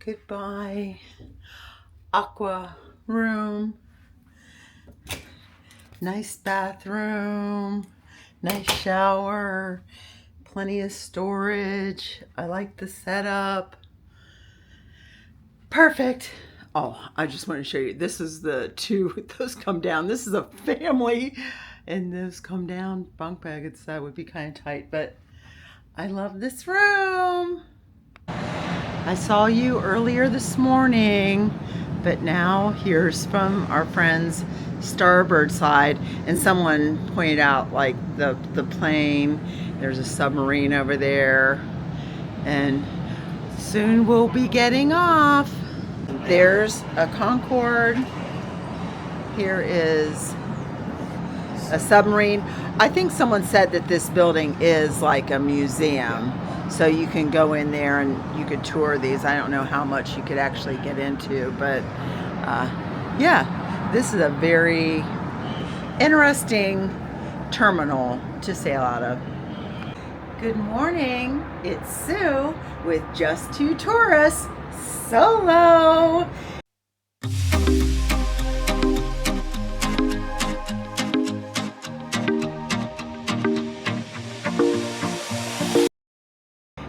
Goodbye. Aqua room. Nice bathroom. Nice shower. Plenty of storage. I like the setup. Perfect. Oh, I just want to show you. This is the two. Those come down. This is a family. And those come down. Bunk beds. That would be kind of tight. But I love this room. I saw you earlier this morning, but now here's from our friends starboard side, and someone pointed out like the plane. There's a submarine over there, and soon we'll be getting off. There's a Concorde. Here is a submarine. I think someone said that this building is like a museum. So you can go in there and you could tour these. I don't know how much you could actually get into, but yeah, this is a very interesting terminal to sail out of. Good morning, it's Sue with Just Two Tourists Solo.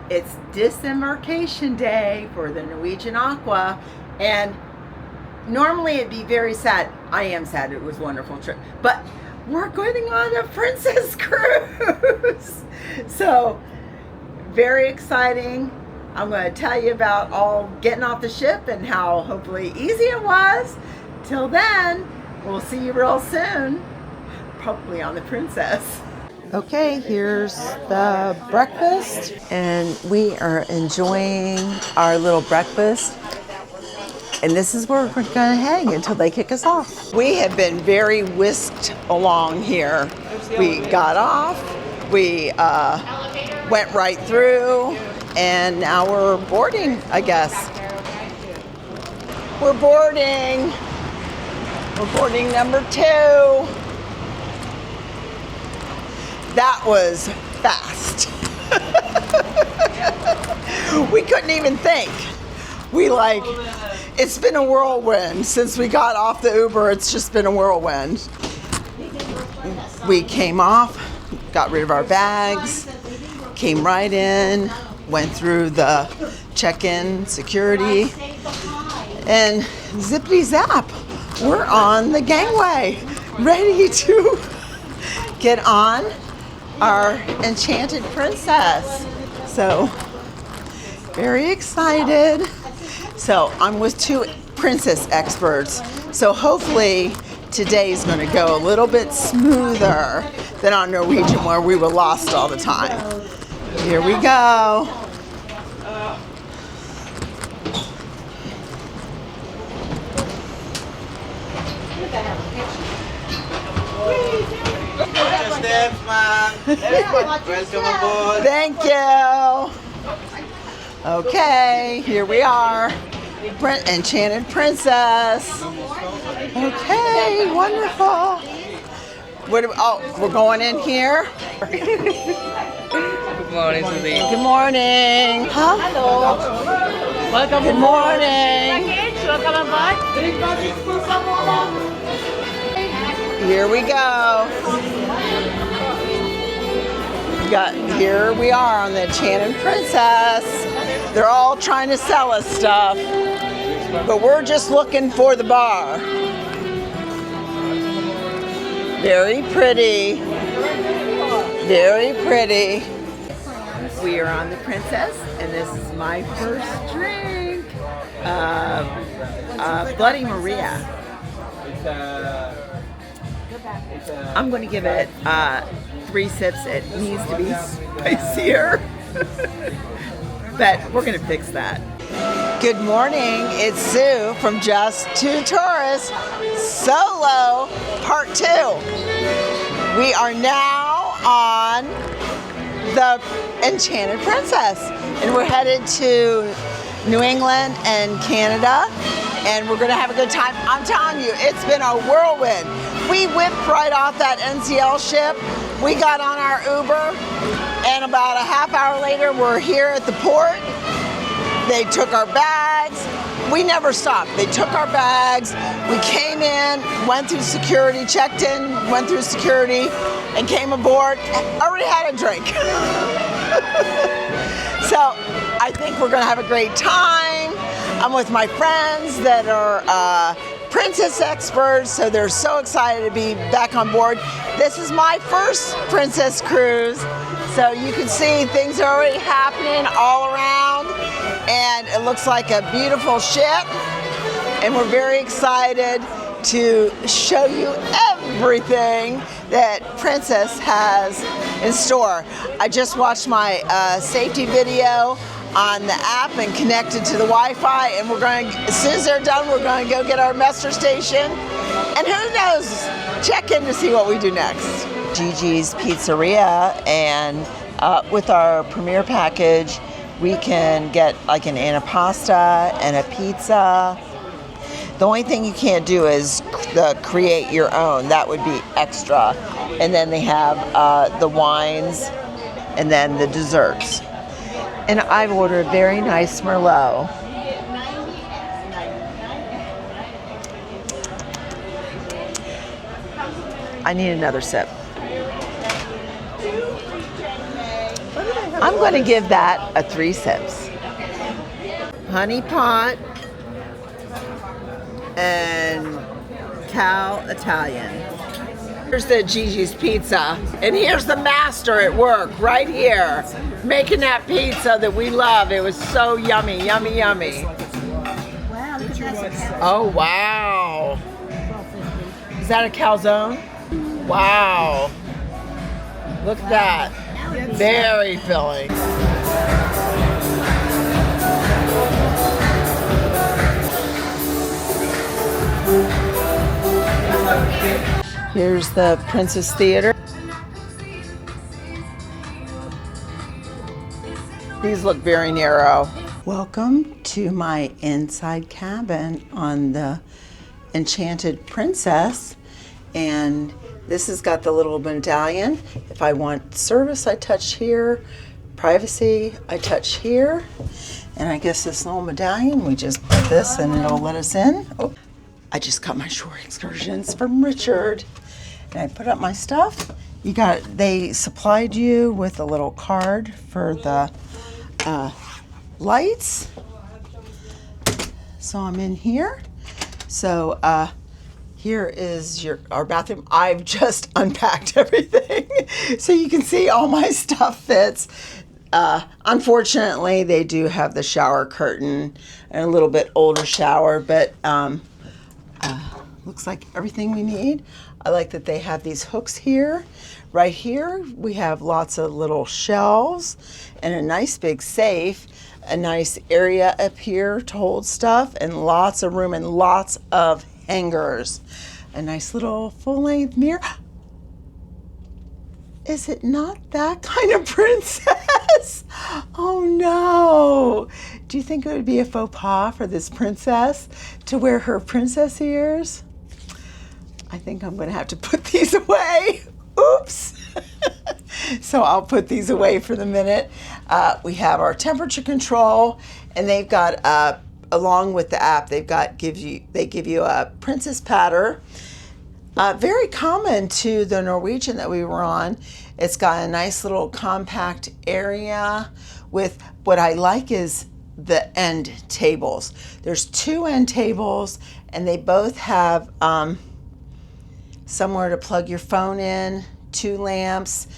It's disembarkation day for the Norwegian Aqua, and normally it'd be very sad. I am sad. It was a wonderful trip, but we're going on a princess cruise. So very exciting. I'm going to tell you about all getting off the ship and how hopefully easy it was. Till then, we'll see you real soon, probably on the Princess. Okay, here's the breakfast, and we are enjoying our little breakfast, and this is where we're gonna hang until they kick us off. We have been very whisked along here. We got off, we went right through, and now we're boarding, I guess. We're boarding number 2. That was fast. We couldn't even think. It's been a whirlwind. Since we got off the Uber, it's just been a whirlwind. We came off, got rid of our bags, came right in, went through the check-in security, and zippity zap, we're on the gangway, ready to get on our Enchanted Princess. So very excited. So I'm with 2 princess experts, so hopefully today's going to go a little bit smoother than on Norwegian, where we were lost all the time. Here we go. Welcome aboard. Thank you. Okay, here we are. Enchanted Princess. Okay, wonderful. We're going in here. Good morning, Susie. Good morning. Huh? Hello. Welcome. Good morning. Here we go. Here we are on the Enchanted Princess. They're all trying to sell us stuff, but we're just looking for the bar. Very pretty. Very pretty. We are on the Princess, and this is my first drink. Bloody Maria. I'm going to give it 3 sips. It needs to be spicier. But we're going to fix that. Good morning. It's Sue from Just Two Tourists Solo Part 2. We are now on the Enchanted Princess, and we're headed to New England and Canada, and we're going to have a good time. I'm telling you, it's been a whirlwind. We whipped right off that NCL ship. We got on our Uber, and about a half hour later, we're here at the port. They took our bags. We never stopped. They took our bags. We came in, went through security, checked in, went through security, and came aboard. Already had a drink. So I think we're going to have a great time. I'm with my friends that are princess experts, so they're so excited to be back on board. This is my first princess cruise, so you can see things are already happening all around, and it looks like a beautiful ship, and we're very excited to show you everything that Princess has in store. I just watched my safety video on the app and connected to the Wi-Fi, and we're going to, as soon as they're done, we're going to go get our muster station, and who knows, check in to see what we do next. Gigi's Pizzeria, and with our premier package, we can get like an antipasta and a pizza. The only thing you can't do is create your own. That would be extra. And then they have the wines and then the desserts. And I've ordered a very nice Merlot. I need another sip. I'm going to give that a 3 sips. Honey pot and Cal Italian. Here's the Gigi's Pizza, and here's the master at work right here, making that pizza that we love. It was so yummy, yummy, yummy. Wow, look at that. Oh, wow. Is that a calzone? Wow. Look at that. Very filling. Here's the Princess Theater. These look very narrow. Welcome to my inside cabin on the Enchanted Princess. And this has got the little medallion. If I want service, I touch here. Privacy, I touch here. And I guess this little medallion, we just put this and it'll let us in. Oh, I just got my shore excursions from Richard. And I put up my stuff. They supplied you with a little card for the lights. So I'm in here. So here is our bathroom. I've just unpacked everything. So you can see all my stuff fits. Unfortunately, they do have the shower curtain and a little bit older shower, but looks like everything we need. I like that they have these hooks here. Right here, we have lots of little shelves and a nice big safe, a nice area up here to hold stuff, and lots of room and lots of hangers. A nice little full-length mirror. Is it not that kind of princess? Oh no. Do you think it would be a faux pas for this princess to wear her princess ears? I think I'm going to have to put these away. Oops. So I'll put these away for the minute. We have our temperature control, and they've got, along with the app, they give you a princess patter. Very common to the Norwegian that we were on. It's got a nice little compact area with what I like is the end tables. There's 2 end tables, and they both have somewhere to plug your phone in, 2 lamps,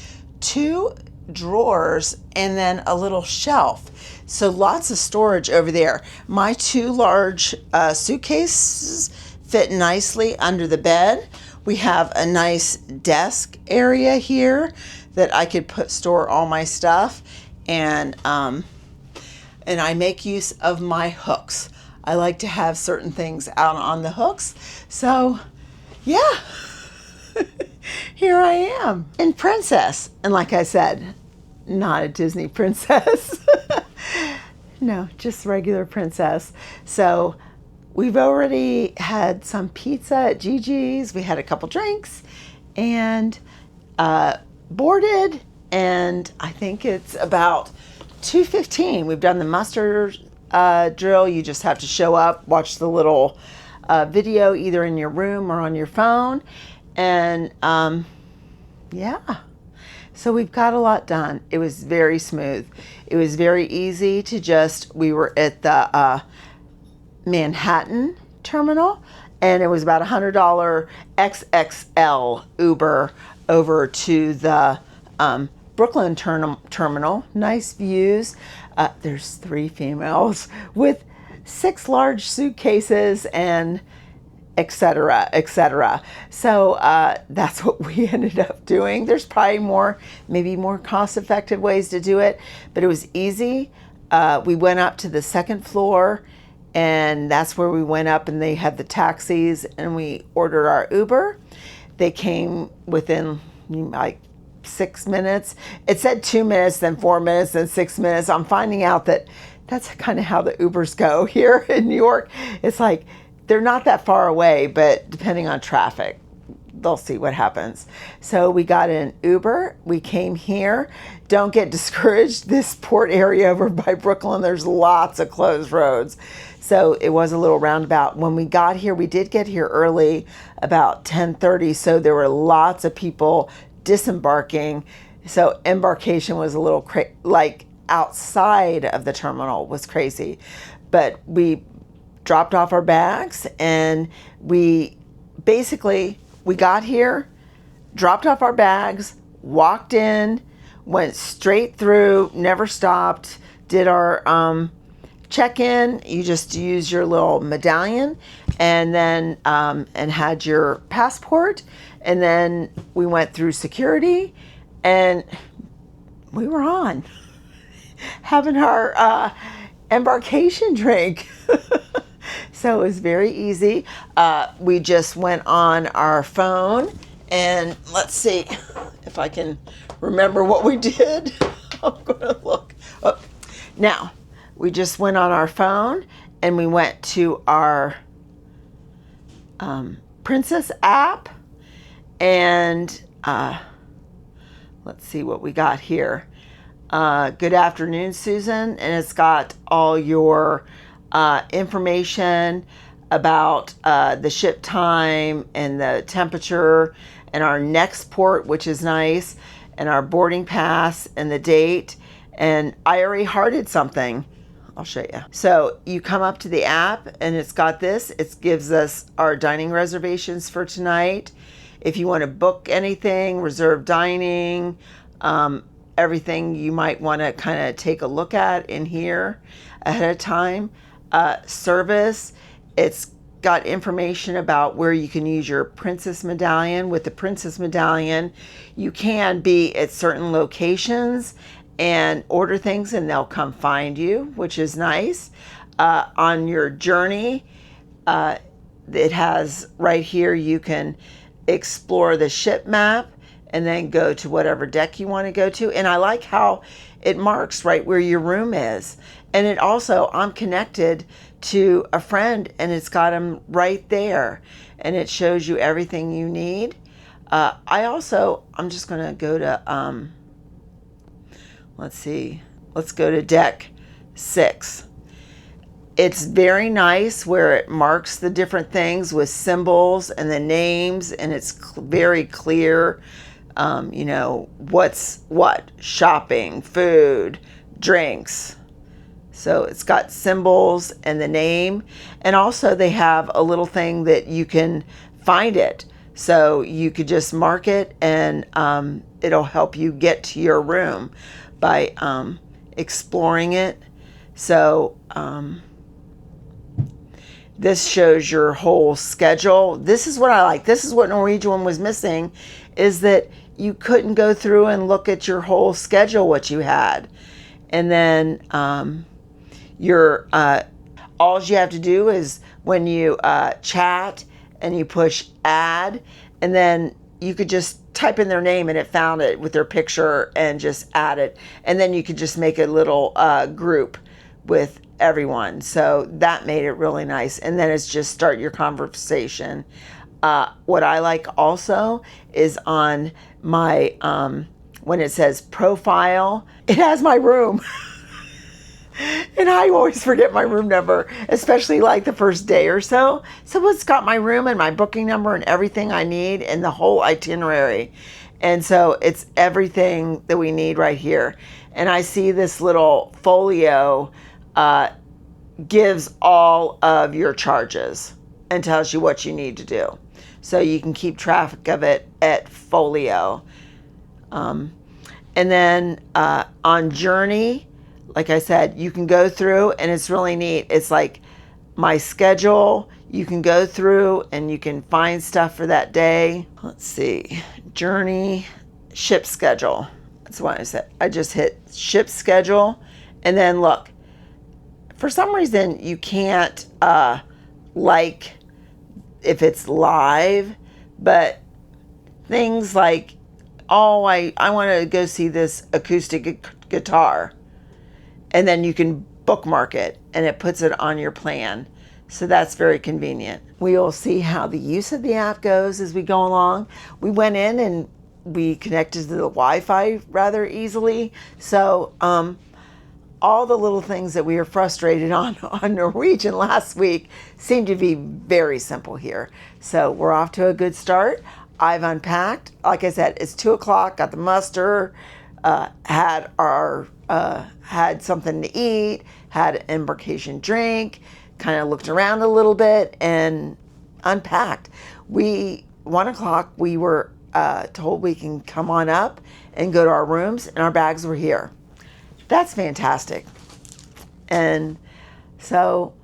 2 drawers, and then a little shelf. So lots of storage over there. My 2 large suitcases fit nicely under the bed. We have a nice desk area here that I could store all my stuff, and I make use of my hooks. I like to have certain things out on the hooks. So, yeah, here I am in Princess. And like I said, not a Disney princess. No, just regular princess. So we've already had some pizza at Gigi's. We had a couple drinks and boarded. And I think it's about 2:15. We've done the muster drill. You just have to show up, watch the little video either in your room or on your phone. And yeah, so we've got a lot done. It was very smooth. It was very easy to we were at the Manhattan terminal, and it was about $100 XXL Uber over to the Brooklyn terminal. Nice views. There's 3 females with 6 large suitcases and etc., etc. So that's what we ended up doing. There's probably maybe more cost-effective ways to do it, but it was easy. We went up to the 2nd floor, and that's where we went up, and they had the taxis, and we ordered our Uber. They came within like 6 minutes. It said 2 minutes, then 4 minutes, then 6 minutes. I'm finding out that that's kind of how the Ubers go here in New York. It's like they're not that far away, but depending on traffic, they'll see what happens. So we got an Uber. We came here. Don't get discouraged. This port area over by Brooklyn, there's lots of closed roads. So it was a little roundabout. When we got here, we did get here early, about 10:30. So there were lots of people disembarking. So embarkation was a little like outside of the terminal was crazy. But we dropped off our bags, and we got here, dropped off our bags, walked in, went straight through, never stopped, did our check-in. You just use your little medallion, and then and had your passport, and then we went through security, and we were on having our embarkation drink. So it was very easy. We just went on our phone, and let's see if I can remember what we did. I'm going to look up. Now, we just went on our phone, and we went to our Princess app, and let's see what we got here. Good afternoon, Susan, and it's got all your information about the ship time and the temperature and our next port, which is nice, and our boarding pass and the date. And I already hearted something. I'll show you. So you come up to the app, and it's got this. It gives us our dining reservations for tonight. If you want to book anything, reserve dining, everything you might want to kind of take a look at in here ahead of time. Service, it's got information about where you can use your Princess Medallion. With the Princess Medallion, you can be at certain locations and order things, and they'll come find you, which is nice. On your journey, it has right here, you can explore the ship map and then go to whatever deck you want to go to. And I like how it marks right where your room is. And it also, I'm connected to a friend, and it's got him right there, and it shows you everything you need. I'm just going to go to, let's go to deck 6. It's very nice where it marks the different things with symbols and the names, and it's very clear, what's what, shopping, food, drinks. So it's got symbols and the name, and also they have a little thing that you can find it. So you could just mark it, and it'll help you get to your room by exploring it. So this shows your whole schedule. This is what I like. This is what Norwegian was missing, is that you couldn't go through and look at your whole schedule, what you had. And then all you have to do is when you chat and you push add, and then you could just type in their name, and it found it with their picture and just add it. And then you could just make a little group with everyone. So that made it really nice. And then it's just start your conversation. What I like also is on my, when it says profile, it has my room. And I always forget my room number, especially like the first day or so. So it's got my room and my booking number and everything I need and the whole itinerary. And so it's everything that we need right here. And I see this little folio gives all of your charges and tells you what you need to do. So you can keep track of it at folio. And then on Journey, like I said, you can go through and it's really neat. It's like my schedule. You can go through and you can find stuff for that day. Let's see. Journey, ship schedule. That's what I said. I just hit ship schedule. And then look, for some reason you can't like if it's live, but things like, oh, I want to go see this acoustic guitar. And then you can bookmark it and it puts it on your plan. So that's very convenient. We'll see how the use of the app goes as we go along. We went in and we connected to the Wi-Fi rather easily. So all the little things that we were frustrated on Norwegian last week seem to be very simple here. So we're off to a good start. I've unpacked. Like I said, it's 2:00, got the muster, had something to eat, had an embarkation drink, kind of looked around a little bit and unpacked. 1:00, we were told we can come on up and go to our rooms and our bags were here. That's fantastic. And so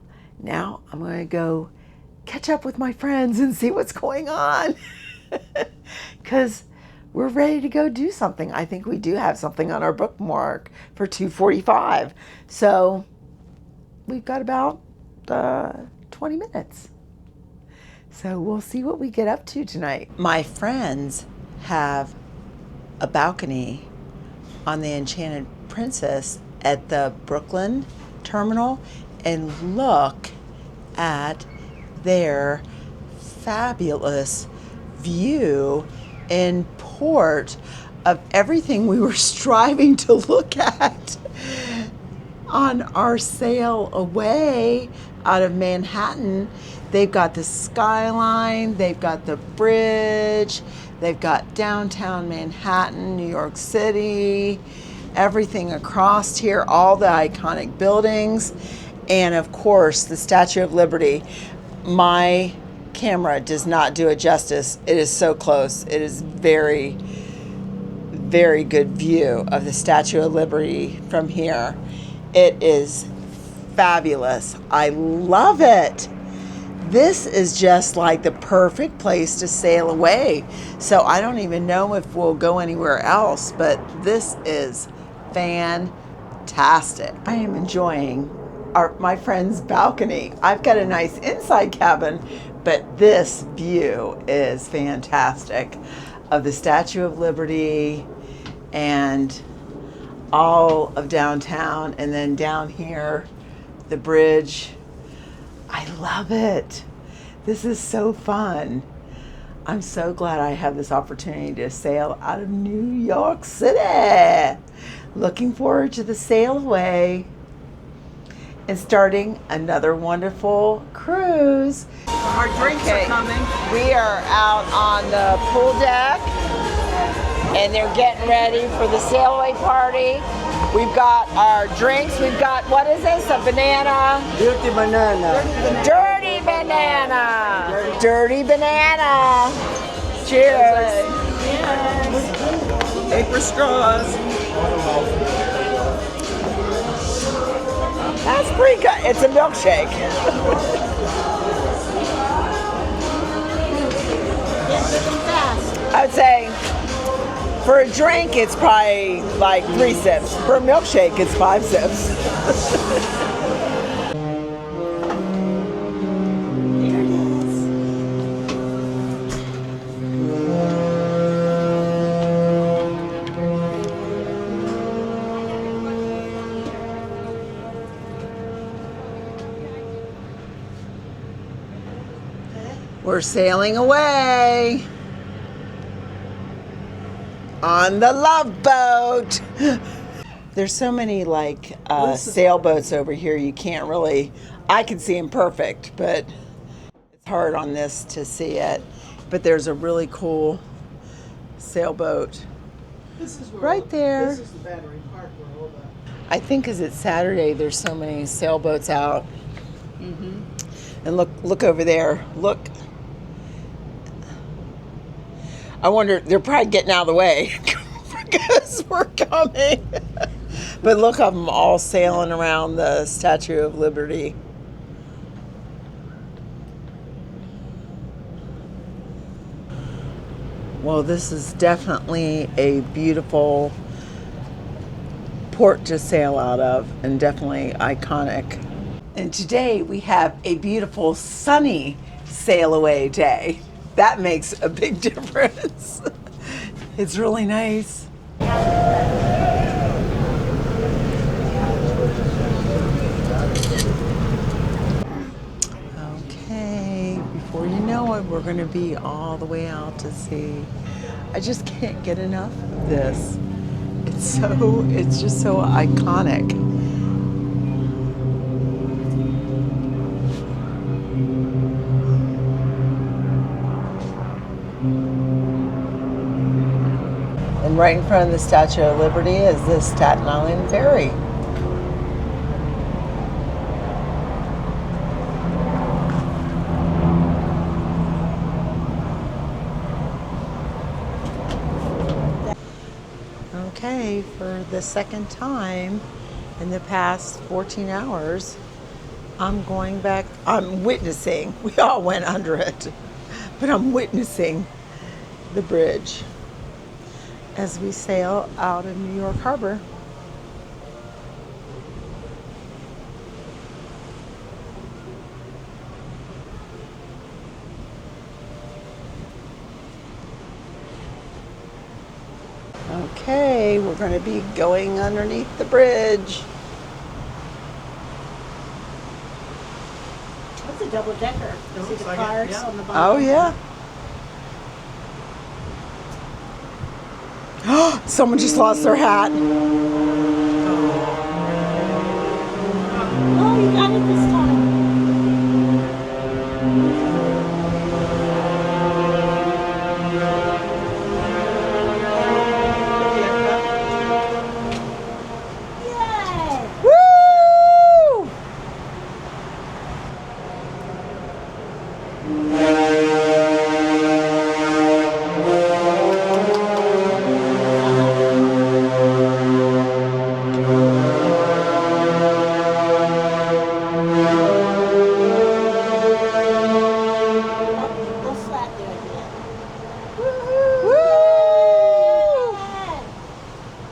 now I'm going to go catch up with my friends and see what's going on. Because we're ready to go do something. I think we do have something on our bookmark for 2:45. So we've got about 20 minutes. So we'll see what we get up to tonight. My friends have a balcony on the Enchanted Princess at the Brooklyn terminal, and look at their fabulous view in port of everything we were striving to look at on our sail away out of Manhattan. They've got the skyline, they've got the bridge, they've got downtown Manhattan, New York City, everything across here, all the iconic buildings, and of course the Statue of Liberty. My camera does not do it justice. It is so close. It is very, very good view of the Statue of Liberty from here. It is fabulous. I love it. This is just like the perfect place to sail away. So I don't even know if we'll go anywhere else, but this is fantastic. I am enjoying my friend's balcony. I've got a nice inside cabin, but this view is fantastic of the Statue of Liberty and all of downtown, and then down here, the bridge. I love it. This is so fun. I'm so glad I have this opportunity to sail out of New York City. Looking forward to the sail away and starting another wonderful cruise. Our drinks are coming. We are out on the pool deck and they're getting ready for the sail away party. We've got our drinks. We've got, what is this? A banana? Dirty banana. Dirty banana. Dirty banana. Cheers. Paper straws. That's pretty good. It's a milkshake. I'd say for a drink, it's probably like 3 sips. For a milkshake, it's 5 sips. We're sailing away on the Love Boat. There's so many like sailboats over here. You can't really. I can see them perfect, but it's hard on this to see it. But there's a really cool sailboat right there. This is the Battery Park where all the. I think because it's Saturday, there's so many sailboats out. Mm-hmm. And look over there. Look. I wonder, they're probably getting out of the way because we're coming. But look at them all sailing around the Statue of Liberty. Well, this is definitely a beautiful port to sail out of and definitely iconic. And today we have a beautiful sunny sail away day. That makes a big difference. It's really nice. Okay, before you know it, we're gonna be all the way out to sea. I just can't get enough of this. It's just so iconic. And right in front of the Statue of Liberty is the Staten Island Ferry. Okay, for the second time in the past 14 hours, I'm witnessing, we all went under it, but I'm witnessing the bridge as we sail out of New York Harbor. Okay, we're going to be going underneath the bridge. That's a double decker. See looks the like it, cars yeah. on the Oh, bottom? yeah. Someone just lost their hat. Oh, you got it this time. Yay! Woo! Go flat there at the end. Woo!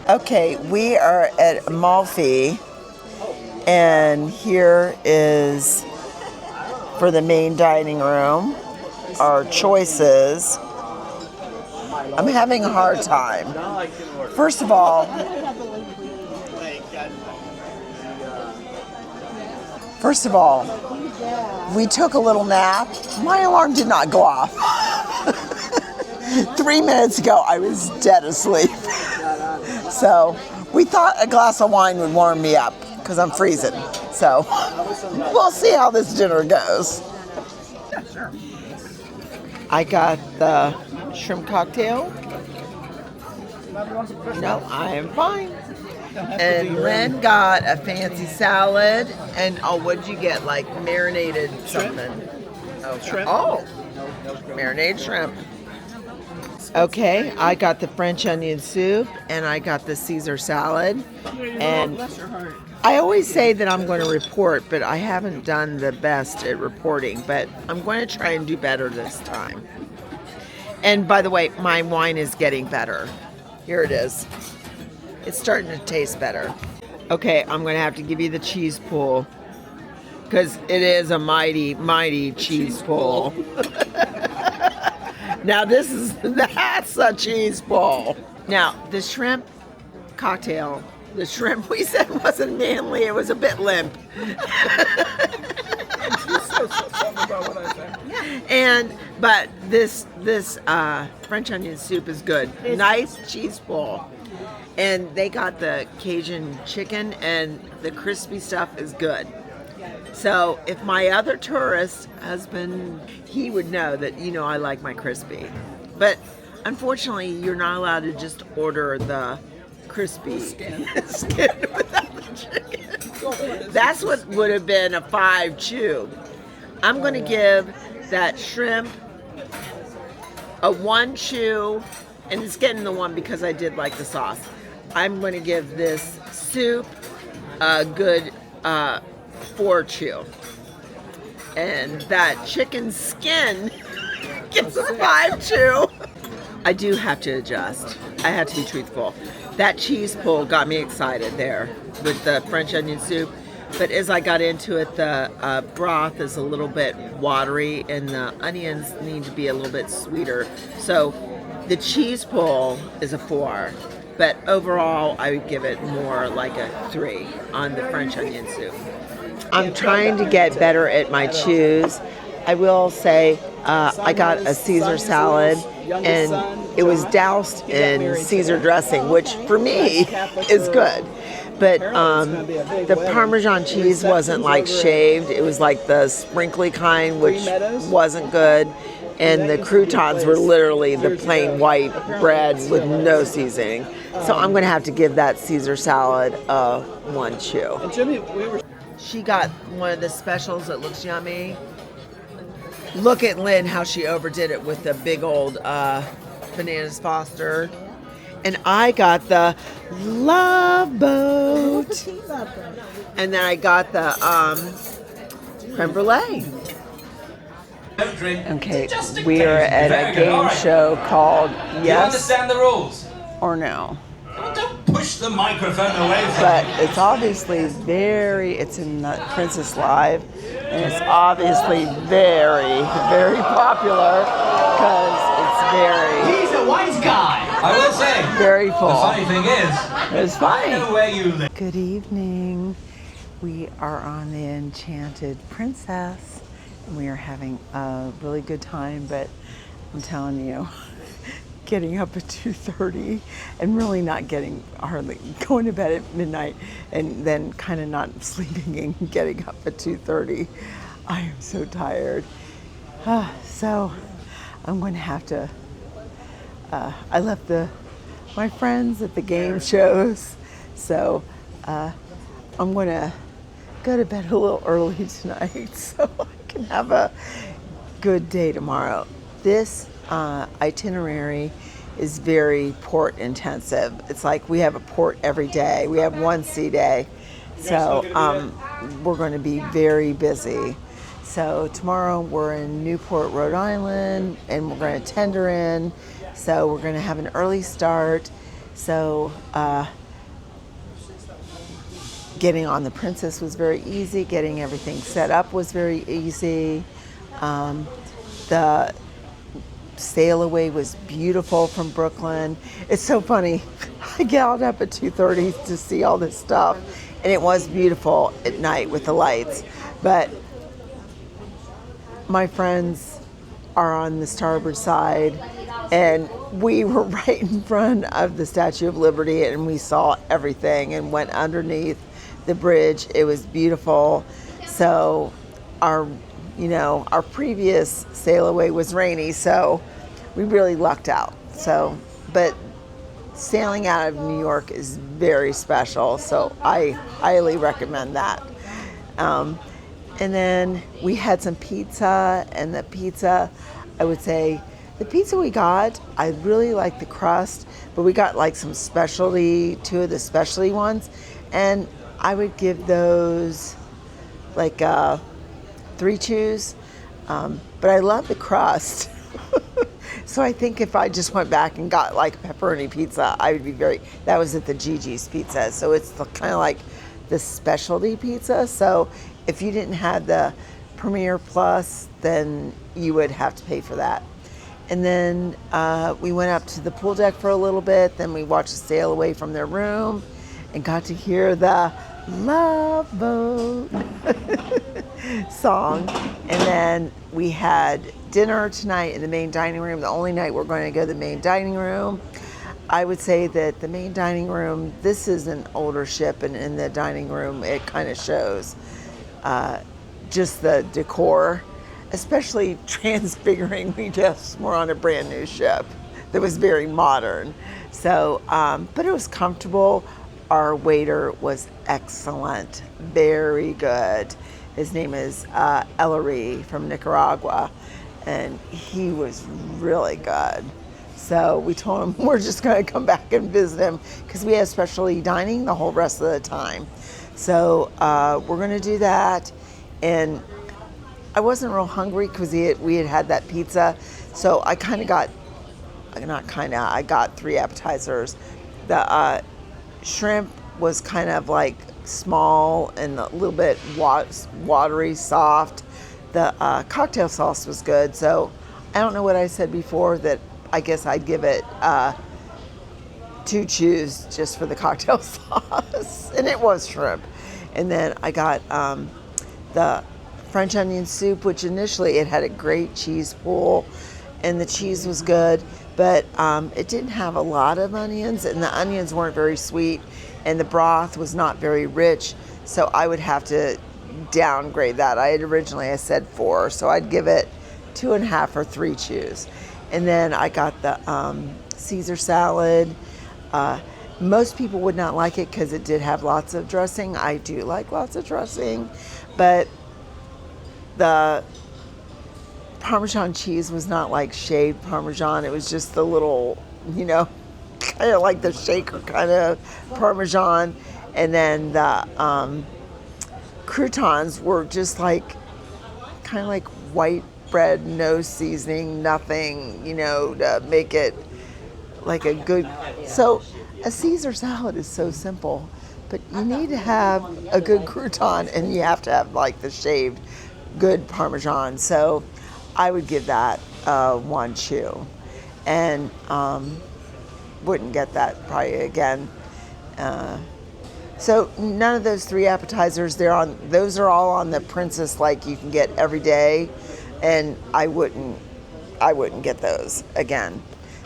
Okay, we are at Amalfi, and here is for the main dining room our choices. I'm having a hard time. First of all, we took a little nap. My alarm did not go off. 3 minutes ago, I was dead asleep. So we thought a glass of wine would warm me up because I'm freezing. So we'll see how this dinner goes. I got the shrimp cocktail. No, I am fine. And Len got a fancy salad. And what'd you get? Like marinated something? Oh, Shrimp. Oh, marinated shrimp. Okay, I got the French onion soup and I got the Caesar salad. And Bless your heart. I always say that I'm going to report, but I haven't done the best at reporting. But I'm going to try and do better this time. And by the way, my wine is getting better. Here it is. It's starting to taste better. Okay, I'm going to have to give you the cheese pull because it is a mighty, mighty cheese pull. Now that's a cheese pull. Now the shrimp cocktail, the shrimp we said wasn't manly, it was a bit limp. But this French onion soup is good. Nice cheese pull. And they got the Cajun chicken, and the crispy stuff is good. So if my other tourist husband, he would know that, I like my crispy. But unfortunately, you're not allowed to just order the crispy skin without the chicken. That's what would have been a 5 chew. I'm going to give that shrimp a 1 chew, and it's getting the 1 because I did like the sauce. I'm going to give this soup a good 4 chew. And that chicken skin gets a 5 chew. I do have to adjust. I have to be truthful. That cheese pull got me excited there with the French onion soup. But as I got into it, the broth is a little bit watery and the onions need to be a little bit sweeter. So the cheese pull is a 4. But overall, I would give it more like a 3 on the French onion soup. I'm trying to get better at my chews. I will say I got a Caesar salad, and it was doused in Caesar dressing, which for me is good. But the Parmesan cheese wasn't like shaved. It was like the sprinkly kind, which wasn't good. And the croutons were literally the plain white bread with no seasoning. So I'm going to have to give that Caesar salad a 1 chew. She got one of the specials that looks yummy. Look at Lynn, how she overdid it with the big old bananas Foster. And I got the Love Boat. And then I got the creme brulee. Okay, we are at a game show called Yes You understand the rules? or No. Don't push the microphone away from But me. it's obviously it's in the Princess Live, and it's obviously very, very popular because it's He's a wise guy. I will say. very The full. funny thing is, It's I know funny. where you live. Good evening. We are on the Enchanted Princess, and we are having a really good time, but I'm telling you, getting up at 2:30 and really not hardly going to bed at midnight and then kind of not sleeping and getting up at 2:30. I am so tired. So I'm going to have to, I left my friends at the game shows, so I'm going to go to bed a little early tonight so I can have a good day tomorrow. This itinerary is very port intensive. It's like we have a port every day. We have 1 sea day. So we're going to be very busy. So tomorrow we're in Newport, Rhode Island, and we're going to tender in. So we're going to have an early start. So getting on the Princess was very easy. Getting everything set up was very easy. The sail away was beautiful from Brooklyn. It's so funny. I got up at 2:30 to see all this stuff, and it was beautiful at night with the lights. But my friends are on the starboard side, and we were right in front of the Statue of Liberty, and we saw everything and went underneath the bridge. It was beautiful. So our previous sail away was rainy, so we really lucked out. So, but sailing out of New York is very special, so I highly recommend that. And then we had some pizza, and the pizza, I would say, the pizza we got, I really like the crust, but we got like some specialty, 2 of the specialty ones, and I would give those like 3 chews, but I love the crust. So I think if I just went back and got like pepperoni pizza, I would be that was at the Gigi's Pizza. So it's kind of like the specialty pizza. So if you didn't have the Premier Plus, then you would have to pay for that. And then we went up to the pool deck for a little bit. Then we watched the sail away from their room and got to hear the Love Boat song. And then we had dinner tonight in the main dining room. The only night we're going to go to the main dining room. I would say that the main dining room, this is an older ship, and in the dining room, it kind of shows just the decor, especially transfiguring. We just were on a brand new ship that was very modern. So, but it was comfortable. Our waiter was excellent, very good. His name is Ellery from Nicaragua, and he was really good. So we told him we're just going to come back and visit him because we have specialty dining the whole rest of the time. So we're going to do that. And I wasn't real hungry because we had that pizza. So I kind of got, I got 3 appetizers. The shrimp was kind of like small and a little bit watery, soft. The cocktail sauce was good. So I don't know what I said before, that I guess I'd give it 2 chews just for the cocktail sauce. And it was shrimp. And then I got the French onion soup, which initially it had a great cheese pool and the cheese was good, but it didn't have a lot of onions, and the onions weren't very sweet, and the broth was not very rich, so I would have to downgrade that. I said 4, so I'd give it 2.5 or 3 chews. And then I got the Caesar salad. Most people would not like it because it did have lots of dressing. I do like lots of dressing, but the Parmesan cheese was not like shaved Parmesan. It was just the little, kind of like the shaker kind of Parmesan. And then the croutons were just like, kind of like white bread, no seasoning, nothing, to make it like a good. So a Caesar salad is so simple, but you need to have a good crouton, and you have to have like the shaved good Parmesan. So I would give that 1 chew, and wouldn't get that probably again. So none of those 3 appetizers, those are all on the Princess, like you can get every day, and I wouldn't get those again.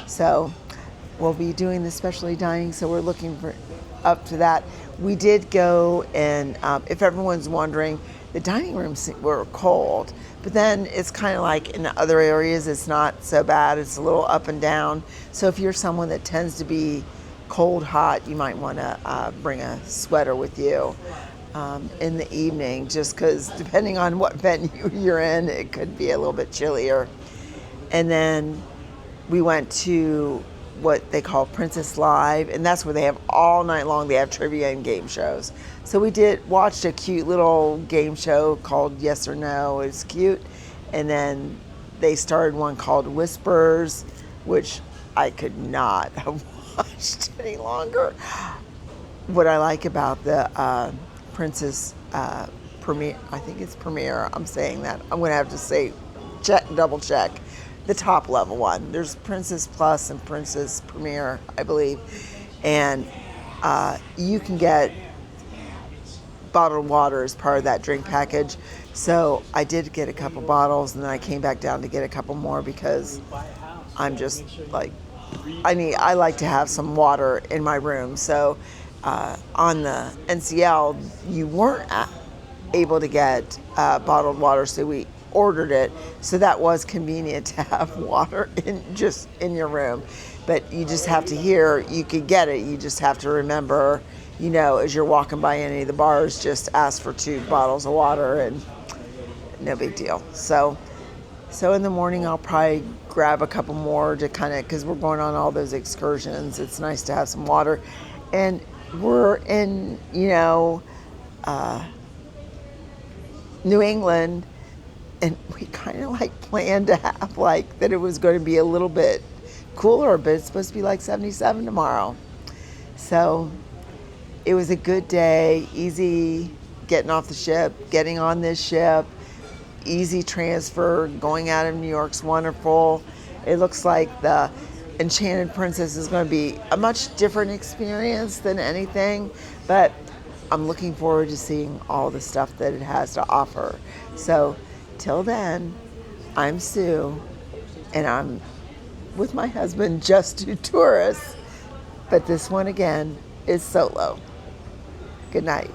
So we'll be doing the specialty dining, so we're looking for up to that. We did go, and if everyone's wondering, the dining rooms were cold, but then it's kind of like in the other areas, it's not so bad. It's a little up and down. So if you're someone that tends to be cold, hot, you might want to bring a sweater with you in the evening, just because depending on what venue you're in, it could be a little bit chillier. And then we went to what they call Princess Live, and that's where they have all night long, they have trivia and game shows. So we watched a cute little game show called Yes or No. It's cute. And then they started one called Whispers, which I could not have watched any longer. What I like about the Princess Premiere, I think it's Premiere, I'm saying that. I'm going to have to double check. The top level one. There's Princess Plus and Princess Premier, I believe. And you can get bottled water as part of that drink package. So I did get a couple bottles, and then I came back down to get a couple more because I'm just like, I like to have some water in my room. So on the NCL, you weren't able to get bottled water, so we ordered it, so that was convenient to have water in your room. But you just have to you could get it, you just have to remember, as you're walking by any of the bars, just ask for 2 bottles of water, and no big deal. So in the morning I'll probably grab a couple more to kind of, because we're going on all those excursions, it's nice to have some water. And we're in New England, and we kind of planned to have that it was going to be a little bit cooler, but it's supposed to be 77 tomorrow. So it was a good day, easy getting off the ship, getting on this ship, easy transfer, going out of New York's wonderful. It looks like the Enchanted Princess is going to be a much different experience than anything, but I'm looking forward to seeing all the stuff that it has to offer. So till then, I'm Sue, and I'm with my husband, just two tourists, But this one again is solo. Good night.